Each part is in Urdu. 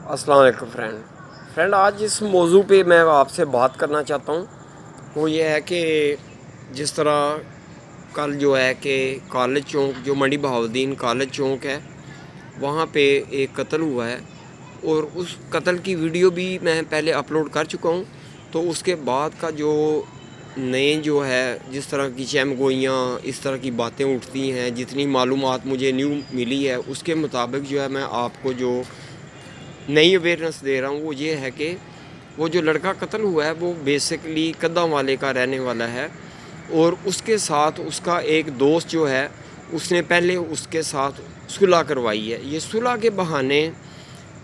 السلام علیکم فرینڈ آج جس موضوع پہ میں آپ سے بات کرنا چاہتا ہوں وہ یہ ہے کہ جس طرح کل جو ہے کہ کالج چوک جو منڈی بہاؤالدین کالج چوک ہے وہاں پہ ایک قتل ہوا ہے، اور اس قتل کی ویڈیو بھی میں پہلے اپلوڈ کر چکا ہوں۔ تو اس کے بعد کا جو نئے جو ہے جس طرح کی چیم گوئیاں اس طرح کی باتیں اٹھتی ہیں، جتنی معلومات مجھے نیو ملی ہے اس کے مطابق جو ہے میں آپ کو جو نئی اویئرنیس دے رہا ہوں وہ یہ ہے کہ وہ جو لڑکا قتل ہوا ہے وہ بیسکلی قدم والے کا رہنے والا ہے، اور اس کے ساتھ اس کا ایک دوست جو ہے اس نے پہلے اس کے ساتھ صلح کروائی ہے۔ یہ صلح کے بہانے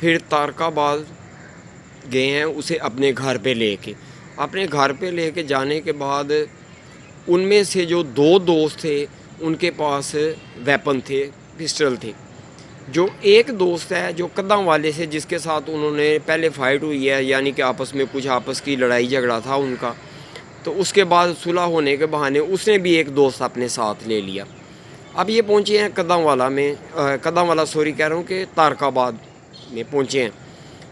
پھر تارک آباد گئے ہیں اسے اپنے گھر پہ لے کے جانے کے بعد ان میں سے جو دو دوست تھے ان کے پاس ویپن تھے، پسٹل تھے۔ جو ایک دوست ہے جو قدم والے سے جس کے ساتھ انہوں نے پہلے فائٹ ہوئی ہے، یعنی کہ آپس کی لڑائی جھگڑا تھا ان کا، تو اس کے بعد صلح ہونے کے بہانے اس نے بھی ایک دوست اپنے ساتھ لے لیا۔ اب یہ پہنچے ہیں قدم والا کہہ رہا ہوں کہ تارک آباد میں پہنچے ہیں۔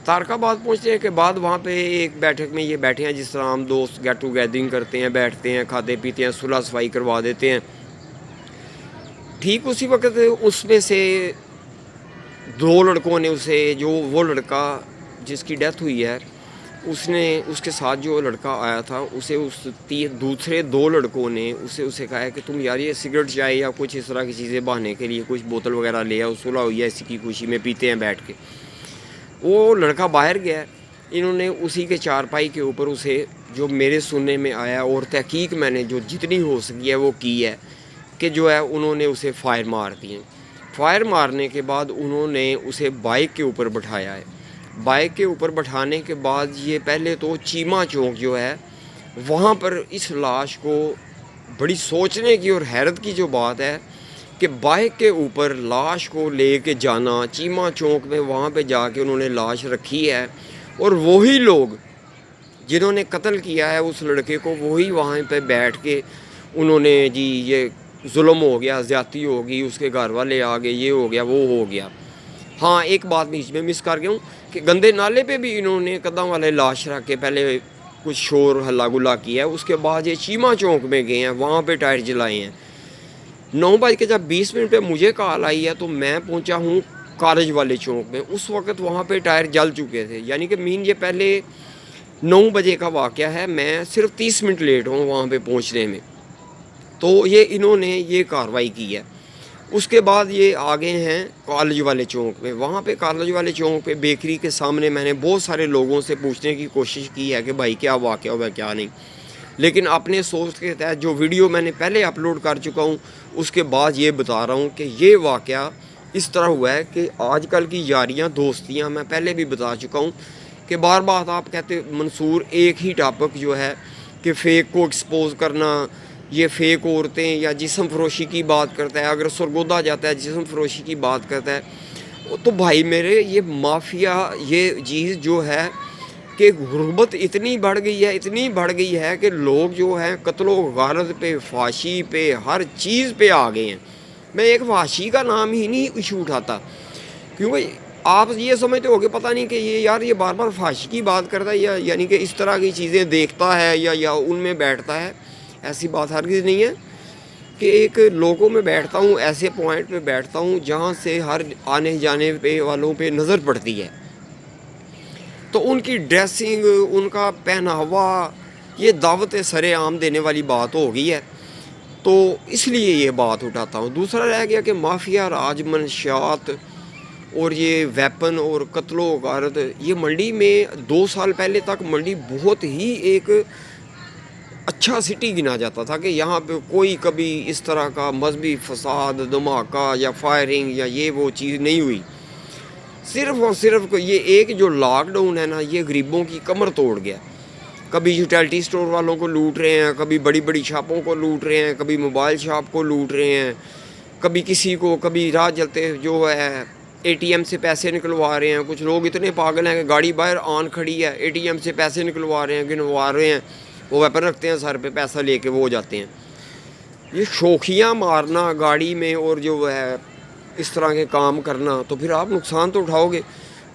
تارک آباد پہنچنے کے بعد وہاں پہ ایک بیٹھک میں یہ بیٹھے ہیں، جس طرح ہم دوست گیٹ ٹو گیدرنگ کرتے ہیں، بیٹھتے ہیں، کھاتے پیتے ہیں، صلح صفائی کروا دیتے ہیں۔ ٹھیک اسی وقت اس میں سے دو لڑکوں نے وہ لڑکا جس کی ڈیتھ ہوئی ہے اس کے ساتھ جو لڑکا آیا تھا اسے دوسرے دو لڑکوں نے اسے کہا ہے کہ تم یار یہ سگریٹ چائے یا کچھ اس طرح کی چیزیں بہانے کے لیے کچھ بوتل وغیرہ لے آؤ، صلح ہوئی ہے اسی کی خوشی میں پیتے ہیں بیٹھ کے۔ وہ لڑکا باہر گیا، انہوں نے اسی کے چارپائی کے اوپر اسے، جو میرے سننے میں آیا اور تحقیق میں نے جو جتنی ہو سکی ہے وہ کی ہے کہ جو ہے انہوں نے اسے فائر مار دیے۔ فائر مارنے کے بعد انہوں نے اسے بائک کے اوپر بٹھایا ہے۔ بائک کے اوپر بٹھانے کے بعد یہ پہلے تو چیمہ چوک جو ہے وہاں پر اس لاش کو، بڑی سوچنے کی اور حیرت کی جو بات ہے کہ بائک کے اوپر لاش کو لے کے جانا چیمہ چوک میں، وہاں پہ جا کے انہوں نے لاش رکھی ہے، اور وہی لوگ جنہوں نے قتل کیا ہے اس لڑکے کو وہی وہاں پہ بیٹھ کے انہوں نے جی یہ ظلم ہو گیا، زیادتی ہو گئی، اس کے گھر والے آ گئے، یہ ہو گیا وہ ہو گیا۔ ہاں ایک بات بیچ میں مس کر گیا ہوں کہ گندے نالے پہ بھی انہوں نے قدم والے لاش رکھ کے پہلے کچھ شور ہلا گلا کیا ہے، اس کے بعد یہ چیمہ چوک میں گئے ہیں، وہاں پہ ٹائر جلائے ہیں۔ 9:20 پہ مجھے کال آئی ہے تو میں پہنچا ہوں کالج والے چوک میں، اس وقت وہاں پہ ٹائر جل چکے تھے، یعنی کہ یہ پہلے 9 بجے کا واقعہ ہے، میں صرف 30 منٹ لیٹ ہوں وہاں پہ پہنچنے میں۔ تو انہوں نے یہ کارروائی کی ہے۔ اس کے بعد یہ آگے ہیں کالج والے چوک میں، وہاں پہ کالج والے چوک پہ بیکری کے سامنے میں نے بہت سارے لوگوں سے پوچھنے کی کوشش کی ہے کہ بھائی کیا واقعہ ہوا کیا نہیں، لیکن اپنے سوچ کے تحت جو ویڈیو میں نے پہلے اپلوڈ کر چکا ہوں اس کے بعد یہ بتا رہا ہوں کہ یہ واقعہ اس طرح ہوا ہے کہ آج کل کی یاریاں دوستیاں میں پہلے بھی بتا چکا ہوں کہ بار بار آپ کہتے منصور ایک ہی ٹاپک جو ہے کہ فیک کو ایکسپوز کرنا، یہ فیک عورتیں یا جسم فروشی کی بات کرتا ہے، اگر سرگودا جاتا ہے جسم فروشی کی بات کرتا ہے، تو بھائی میرے یہ مافیا یہ چیز جو ہے کہ غربت اتنی بڑھ گئی ہے کہ لوگ جو ہیں قتل و غارت پہ، فحاشی پہ، ہر چیز پہ آ گئے ہیں۔ میں ایک فحاشی کا نام ہی نہیں ایشو اٹھاتا، کیونکہ آپ یہ سمجھتے ہو کہ پتہ نہیں کہ یہ بار بار فحاشی کی بات کرتا ہے، یا یعنی کہ اس طرح کی چیزیں دیکھتا ہے یا ان میں بیٹھتا ہے۔ ایسی بات ہرگز نہیں ہے کہ ایک لوگوں میں بیٹھتا ہوں، ایسے پوائنٹ پہ بیٹھتا ہوں جہاں سے ہر آنے جانے پہ والوں پہ نظر پڑتی ہے، تو ان کی ڈریسنگ، ان کا پہناوا، یہ دعوت سر عام دینے والی بات ہو گئی ہے، تو اس لیے یہ بات اٹھاتا ہوں۔ دوسرا رہ گیا کہ مافیا راج منشیات اور یہ ویپن اور قتل و غارت، یہ منڈی میں 2 سال پہلے تک منڈی بہت ہی ایک اچھا سٹی گنا جاتا تھا کہ یہاں پہ کوئی کبھی اس طرح کا مذہبی فساد، دھماکہ یا فائرنگ یا یہ وہ چیز نہیں ہوئی۔ صرف اور صرف یہ ایک جو لاک ڈاؤن ہے نا، یہ غریبوں کی کمر توڑ گیا۔ کبھی یوٹیلٹی سٹور والوں کو لوٹ رہے ہیں، کبھی بڑی بڑی شاپوں کو لوٹ رہے ہیں، کبھی موبائل شاپ کو لوٹ رہے ہیں، کبھی کسی کو، کبھی راہ چلتے جو ہے اے ٹی ایم سے پیسے نکلوا رہے ہیں۔ کچھ لوگ اتنے پاگل ہیں کہ گاڑی باہر آن کھڑی ہے، اے ٹی ایم سے پیسے نکلوا رہے ہیں، گنوا رہے ہیں، وہ ویپن رکھتے ہیں سر پہ، پیسہ لے کے وہ ہو جاتے ہیں۔ یہ شوخیاں مارنا گاڑی میں اور جو ہے اس طرح کے کام کرنا، تو پھر آپ نقصان تو اٹھاؤ گے۔